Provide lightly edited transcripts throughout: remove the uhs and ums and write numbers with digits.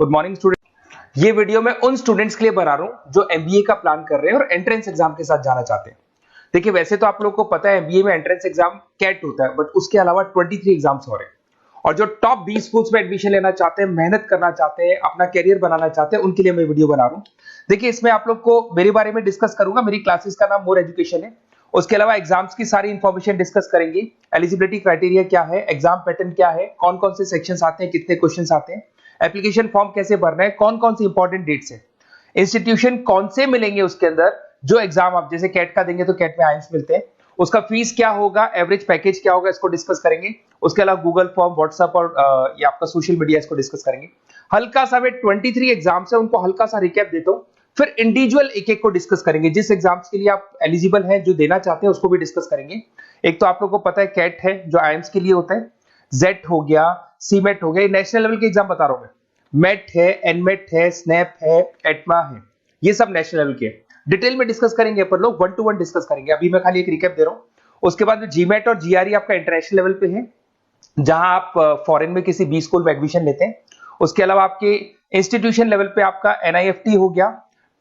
Good morning student. ये video मैं उन स्टूडेंट्स के लिए बना रहा हूं जो एमबीए का प्लान कर रहे हैं और एंट्रेंस एग्जाम के साथ जाना चाहते हैं। देखिए, वैसे तो आप लोगों को पता है एमबीए में एंट्रेंस एग्जाम कैट होता है, बट उसके अलावा 23 एग्जाम्स हो रहे हैं। और जो टॉप 20 स्कूल्स में एडमिशन लेना चाहते हैं, मेहनत करना चाहते हैं, अपना कैरियर बनाना चाहते हैं, उनके लिए मैं वीडियो बना रहा हूं। देखिए, इसमें आप लोग को मेरे बारे में डिस्कस करूंगा। मेरी क्लासेस का नाम मोर एजुकेशन है। उसके अलावा एग्जाम्स की सारी इंफॉर्मेशन डिस्कस करेंगे। एलिजिबिलिटी क्राइटेरिया क्या है, एग्जाम पैटर्न क्या है, कौन कौन से सेक्शंस आते हैं, कितने क्वेश्चंस आते हैं, एप्लीकेशन फॉर्म कैसे भरना है, कौन कौन सी इंपॉर्टेंट डेट्स है, इंस्टीट्यूशन कौन से मिलेंगे उसके अंदर। जो एग्जाम आप जैसे कैट का देंगे तो कैट में आइम्स मिलते हैं, उसका फीस क्या होगा, एवरेज पैकेज क्या होगा, इसको डिस्कस करेंगे। उसके अलावा गूगल फॉर्म, व्हाट्सएप और ये आपका सोशल मीडिया, इसको डिस्कस करेंगे। हल्का सा वे 23 एग्जाम्स है, उनको हल्का सा रिकैप देता हूं, फिर इंडिविजुअल एक एक को डिस्कस करेंगे। जिस एग्जाम्स के लिए आप एलिजिबल हैं, जो देना चाहते हैं, उसको भी डिस्कस करेंगे। एक तो आप लोगों को पता है कैट है जो आईएम्स के लिए होता है, जेट हो गया, सीमेट हो गया, नेशनल लेवल के एग्जाम बता रहा हूं मैं। मेट है, एनमेट है, स्नैप है, एटमा है, ये सब नेशनल लेवल के। डिटेल में डिस्कस करेंगे अपन लोग, 1 to 1 डिस्कस करेंगे। अभी मैं खाली एक रिकैप दे रहा हूं। उसके बाद में जीमेट और जीआरई आपका इंटरनेशनल लेवल पे है, जहां आप फॉरेन में किसी बी स्कूल में एडमिशन लेते हैं। उसके अलावा आपके इंस्टीट्यूशन लेवल पे आपका एनआईएफटी हो गया,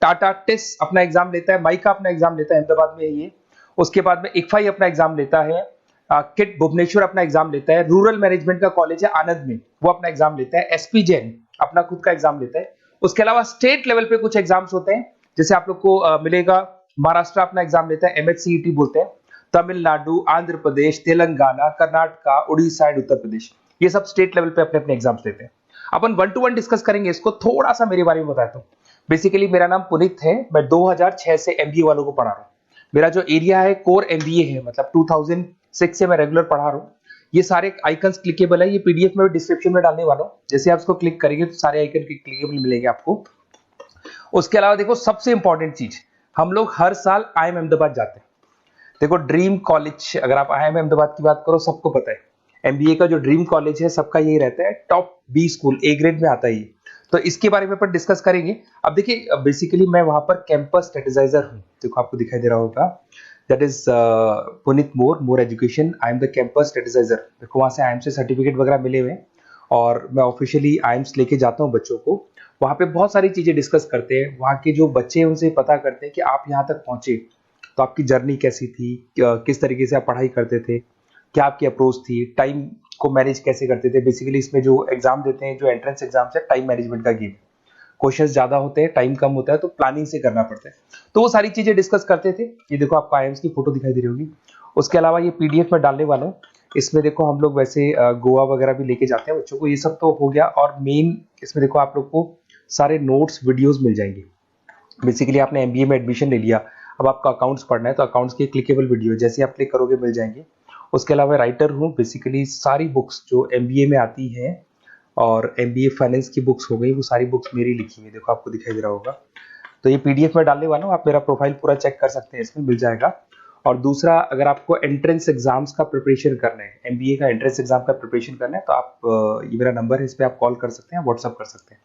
टाटा टिस अपना एग्जाम लेता है, माइका अपना एग्जाम लेता है, अहमदाबाद में है ये। उसके बाद में इक्फाई अपना एग्जाम लेता है, किट भुवनेश्वर अपना एग्जाम लेता है, रूरल मैनेजमेंट का कॉलेज है आनंद में, वो अपना एग्जाम लेता है, एसपी जैन अपना खुद का एग्जाम लेता है। उसके अलावा स्टेट लेवल पे कुछ एग्जाम्स होते हैं, जैसे आप लोग को मिलेगा, महाराष्ट्र अपना एग्जाम लेता है, एमएचसीईटी बोलते हैं, तमिलनाडु, आंध्र प्रदेश, तेलंगाना, कर्नाटका, उड़ीसा एंड उत्तर प्रदेश, ये सब स्टेट लेवल पे अपने अपने एग्जाम्स लेते हैं। अपन 1 to 1 डिस्कस करेंगे इसको। थोड़ा सा मेरे बारे में बताता हूँ। बेसिकली मेरा नाम पुनीत है, मैं 2006 से एमबीए वालों को पढ़ा रहा हूँ। मेरा जो एरिया है कोर एमबीए है, मतलब 2006 से मैं रेगुलर पढ़ा रहा हूँ। ये सारे आइकन्स क्लिकेबल है, ये पीडीएफ में डिस्क्रिप्शन में डालने वाला हूँ। जैसे आप इसको क्लिक करेंगे तो सारे आइकन क्लिकेबल मिलेंगे आपको। उसके अलावा देखो, सबसे इंपॉर्टेंट चीज, हम लोग हर साल आईएम अहमदाबाद जाते हैं। देखो, ड्रीम कॉलेज, अगर आप आईएम अहमदाबाद की बात करो, सबको पता है एमबीए का जो ड्रीम कॉलेज है सबका यही रहता है, top B school, A grade में आता है ये। तो इसके बारे में अपन डिस्कस करेंगे। अब देखिए, बेसिकली मैं वहां पर कैंपस स्ट्रेटेजाइजर हूँ। देखो, आपको दिखाई दे रहा होगा, that is Puneet more education, I am the campus strategizer. देखो, वहां से आईएम से सर्टिफिकेट वगैरह मिले हुए हैं और मैं ऑफिशियली आईएम्स लेके जाता हूँ बच्चों को। वहां पे बहुत सारी चीजें डिस्कस करते हैं, वहां के जो बच्चे हैं उनसे पता करते हैं कि आप यहाँ तक पहुंचे तो आपकी जर्नी कैसी थी, किस तरीके से आप पढ़ाई करते थे, क्या आपकी अप्रोच थी, टाइम को मैनेज कैसे करते थे। बेसिकली इसमें जो एग्जाम देते हैं, जो एंट्रेंस एग्जाम है, टाइम मैनेजमेंट का गेम। क्वेश्चंस ज्यादा होते हैं, टाइम कम होता है, तो प्लानिंग से करना पड़ता है। तो वो सारी चीजें डिस्कस करते थे। ये देखो, आपको आईएम्स की फोटो दिखाई दे रही होगी। उसके अलावा ये पीडीएफ में डालने वाला हूँ। इसमें देखो, हम लोग वैसे गोवा वगैरह भी लेके जाते हैं बच्चों को। ये सब तो हो गया। और मेन इसमें देखो, आप लोग को सारे नोट्स, वीडियोस मिल जाएंगे। बेसिकली आपने एमबीए में एडमिशन ले लिया, अब आपका अकाउंट्स पढ़ना है, तो अकाउंट्स की क्लिकेबल वीडियो जैसे आप क्लिक करोगे मिल जाएंगे। उसके अलावा राइटर हूँ, बेसिकली सारी बुक्स जो एमबीए में आती हैं और एमबीए फाइनेंस की बुक्स हो गई, वो सारी बुक्स मेरी लिखी है। देखो, आपको दिखाई दे रहा होगा। तो ये पीडीएफ में डालने वाला हूँ, आप मेरा प्रोफाइल पूरा चेक कर सकते हैं, इसमें मिल जाएगा। और दूसरा, अगर आपको एंट्रेंस एग्जाम्स का प्रिपरेशन करना है, एमबीए का एंट्रेंस एग्जाम का प्रिपरेशन करना है, तो आप ये मेरा नंबर है, इस पर आप कॉल कर सकते हैं, व्हाट्सअप कर सकते हैं।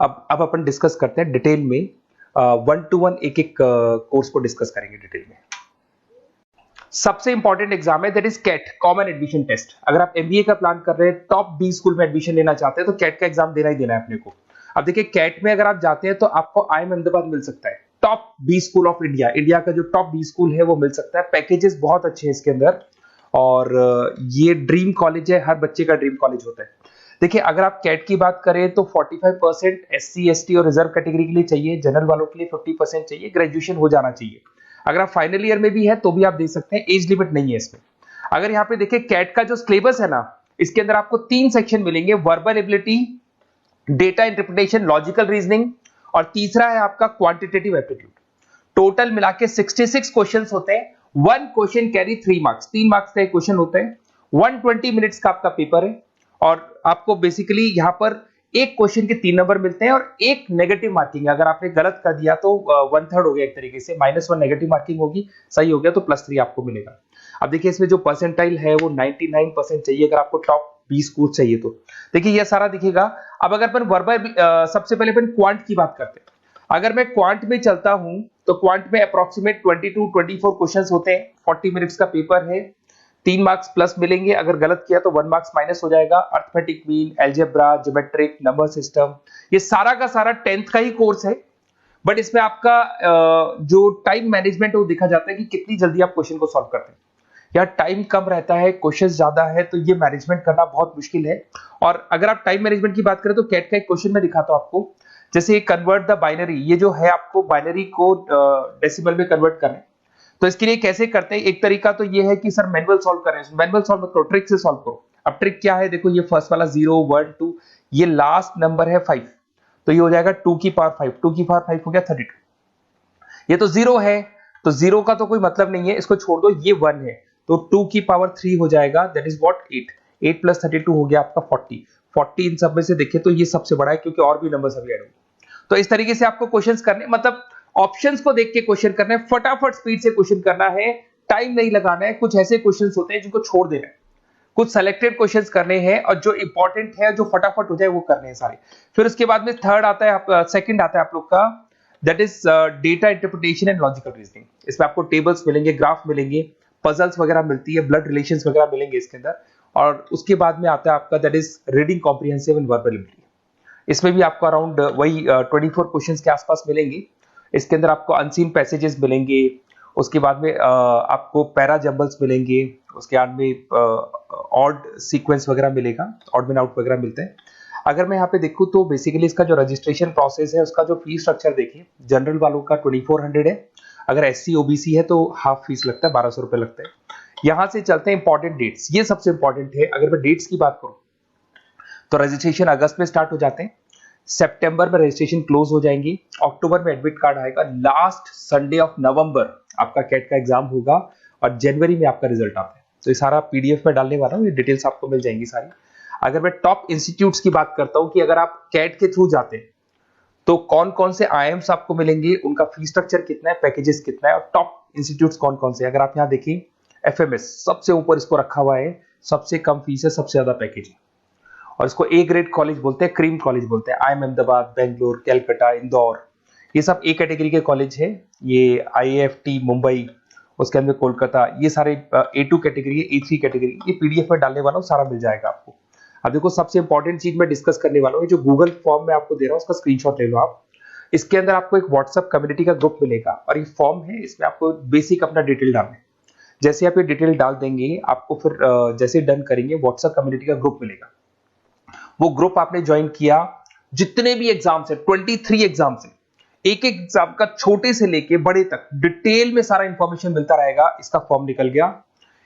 अब अपन डिस्कस करते हैं डिटेल में, 1 to 1 एक एक कोर्स को डिस्कस करेंगे डिटेल में। सबसे इंपॉर्टेंट एग्जाम है, that is CAT, common admission test. अगर आप एमबीए का प्लान कर रहे हैं, टॉप बी स्कूल में एडमिशन लेना चाहते हैं, तो कैट का एग्जाम देना ही देना है अपने को। अब देखिए, कैट में अगर आप जाते हैं तो आपको आईएम अहमदाबाद मिल सकता है, top B school of India, India का जो टॉप बी स्कूल है वो मिल सकता है। पैकेजेस बहुत अच्छे हैं इसके अंदर, और ये ड्रीम कॉलेज है, हर बच्चे का ड्रीम कॉलेज होता है। देखिए, अगर आप कैट की बात करें तो 45% एससी एसटी और रिजर्व कैटेगरी के लिए चाहिए, जनरल वालों के लिए 50% चाहिए, ग्रेजुएशन हो जाना चाहिए। अगर आप फाइनल ईयर में भी है तो भी आप दे सकते हैं, एज लिमिट नहीं है इसमें। अगर यहाँ पे देखिए, कैट का जो सिलेबस है ना, इसके अंदर आपको 3 सेक्शन मिलेंगे, verbal ability, data interpretation, logical reasoning, और तीसरा है आपका क्वांटिटेटिव एप्टीट्यूड। टोटल मिला के 66 क्वेश्चंस होते हैं। 1 क्वेश्चन कैरी 3 मार्क्स, 3 मार्क्स का एक क्वेश्चन होता है। 120 मिनट्स का आपका पेपर है, और आपको बेसिकली यहाँ पर एक क्वेश्चन के 3 नंबर मिलते हैं और एक नेगेटिव मार्किंग है। अगर आपने गलत कर दिया तो 1/3 हो गया एक तरीके से, -1 नेगेटिव मार्किंग होगी, सही हो गया तो +3 आपको मिलेगा। अब देखिए, इसमें जो परसेंटाइल है वो 99% चाहिए, अगर आपको टॉप 20 स्कोर चाहिए तो। देखिए, ये सारा दिखेगा। अब अगर अपन वर्बल, सबसे पहले अपन क्वांट की बात करते हैं। अगर मैं क्वांट में चलता हूं तो क्वांट में अप्रोक्सीमेट 22-24 क्वेश्चंस होते हैं, 40 मिनट्स का पेपर है। 3 मार्क्स प्लस मिलेंगे, अगर गलत किया तो 1 मार्क्स माइनस हो जाएगा। Arithmetic mean, algebra, geometric, number system, ये सारा का सारा 10th का ही कोर्स है, बट इसमें आपका जो टाइम मैनेजमेंट है वो देखा जाता है कि कितनी जल्दी आप क्वेश्चन को सॉल्व करते हैं। या टाइम कम रहता है, क्वेश्चन ज्यादा है, तो ये मैनेजमेंट करना बहुत मुश्किल है। और अगर आप टाइम मैनेजमेंट की बात करें तो कैट का एक क्वेश्चन मैं दिखाता हूं आपको, जैसे कन्वर्ट द बाइनरी, ये जो है आपको बाइनरी को डेसिमल में कन्वर्ट करना है। तो इसके लिए कैसे करते हैं, एक तरीका तो ये है कि सर मैनुअल सॉल्व करें, मैनुअल सॉल्व मत करो, ट्रिक से सॉल्व करो। अब ट्रिक क्या है, देखो ये फर्स्ट वाला 0 1 2, ये लास्ट नंबर है 5, तो ये हो जाएगा 2 की पावर 5, 2 की पावर 5 हो गया 32। ये तो 0 है, तो 0 का तो कोई मतलब नहीं है, इसको छोड़ दो, ये 1 है, तो 2 की पावर 3 हो जाएगा, दैट इज व्हाट 8, 8 प्लस 32 हो गया आपका 40। 40 इन सब में से देखें तो ये सबसे बड़ा है, क्योंकि और भी नंबर अभी ऐड होंगे। तो इस तरीके से आपको क्वेश्चंस करने, मतलब ऑप्शंस को देख के क्वेश्चन करना है, फटाफट स्पीड से क्वेश्चन करना है, टाइम नहीं लगाना है। कुछ ऐसे क्वेश्चंस होते हैं जिनको छोड़ देना है, कुछ सेलेक्टेड क्वेश्चंस करने हैं, और जो इंपॉर्टेंट है, जो फटाफट हो जाए वो करने हैं सारे। फिर उसके बाद में थर्ड आता है, सेकंड आता है आप लोग का, that is data interpretation and logical reasoning. इसमें आपको टेबल्स मिलेंगे, ग्राफ मिलेंगे, पजल्स वगैरह मिलती है, ब्लड रिलेशंस वगैरह मिलेंगे इसके अंदर। और उसके बाद में आता है आपका that is reading comprehensive and verbal ability. इसमें भी आपको अराउंड वही 24 क्वेश्चंस के आसपास मिलेंगे। इसके अंदर आपको अनसीन पैसेजेस मिलेंगे, उसके बाद में आपको पैरा जंबल्स मिलेंगे, उसके बाद में ऑड सीक्वेंस वगैरह मिलेगा, ऑड मैन आउट वगैरह मिलते हैं। अगर मैं यहाँ पे देखूँ तो बेसिकली इसका जो रजिस्ट्रेशन प्रोसेस है, उसका जो फीस स्ट्रक्चर देखिए, जनरल वालों का 2400 है, अगर SC OBC है तो हाफ फीस लगता है, 1200 रुपए लगता है। यहाँ से चलते हैं इंपॉर्टेंट डेट्स, ये सबसे इंपॉर्टेंट है। अगर मैं डेट्स की बात करूँ तो रजिस्ट्रेशन अगस्त में स्टार्ट हो जाते हैं, सितंबर में रजिस्ट्रेशन क्लोज हो जाएंगी, अक्टूबर में एडमिट कार्ड आएगा, लास्ट संडे ऑफ नवंबर आपका कैट का एग्जाम होगा, और जनवरी में आपका रिजल्ट आता है। तो ये सारा PDF में डालने वाला हूँ, ये डिटेल्स आपको मिल जाएंगी सारी। अगर मैं टॉप इंस्टीट्यूट्स की बात करता हूँ कि अगर आप कैट के थ्रू जाते हैं तो कौन कौन से IIMs आपको मिलेंगे, उनका फीस स्ट्रक्चर कितना है, पैकेजेस कितना है, और टॉप इंस्टीट्यूट्स कौन कौन से। अगर आप यहाँ देखिए, FMS सबसे ऊपर इसको रखा हुआ है, सबसे कम फीस है, सबसे ज्यादा पैकेज है, और इसको A ग्रेड कॉलेज बोलते हैं, क्रीम कॉलेज बोलते हैं। IIM अहमदाबाद, बेंगलोर, कैलकाटा, इंदौर, ये सब A कैटेगरी के कॉलेज है। ये IIFT मुंबई, उसके अंदर कोलकाता, ये सारे A2 कैटेगरी है, A3 कैटेगरी। ये PDF में डालने वाला हूँ, सारा मिल जाएगा आपको। अब देखो सबसे इंपॉर्टेंट चीज मैं डिस्कस करने वाला हूँ, जो गूगल फॉर्म में आपको दे रहा हूँ, उसका स्क्रीनशॉट ले लो आप। इसके अंदर आपको एक व्हाट्सएप कम्युनिटी का ग्रुप मिलेगा, और ये फॉर्म है, इसमें आपको बेसिक अपना डिटेल डालना है। जैसे आप ये डिटेल डाल देंगे, आपको फिर जैसे डन करेंगे, व्हाट्सएप कम्युनिटी का ग्रुप मिलेगा। वो ग्रुप आपने ज्वाइन किया, जितने भी एग्जाम्स है, 23 एग्जाम्स है, एक एक एग्जाम का छोटे से लेके बड़े तक डिटेल में सारा इंफॉर्मेशन मिलता रहेगा। इसका फॉर्म निकल गया,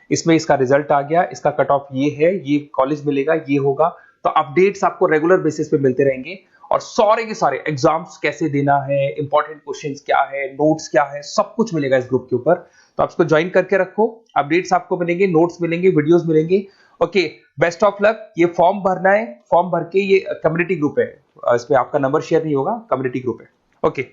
इसमें इसका रिजल्ट आ गया, इसका कट ऑफ ये है, ये कॉलेज मिलेगा, ये होगा। तो अपडेट्स आपको रेगुलर बेसिस पे मिलते रहेंगे, और सारे के सारे एग्जाम्स कैसे देना है, इंपॉर्टेंट क्वेश्चंस क्या है, नोट्स क्या है, सब कुछ मिलेगा इस ग्रुप के ऊपर। तो आप इसको ज्वाइन करके रखो, अपडेट्स आपको मिलेंगे, नोट्स मिलेंगे, वीडियोस मिलेंगे। Okay, best of luck. ये फॉर्म भरना है, फॉर्म भर के, ये कम्युनिटी ग्रुप है, इसमें आपका नंबर शेयर नहीं होगा, कम्युनिटी ग्रुप है। ओके।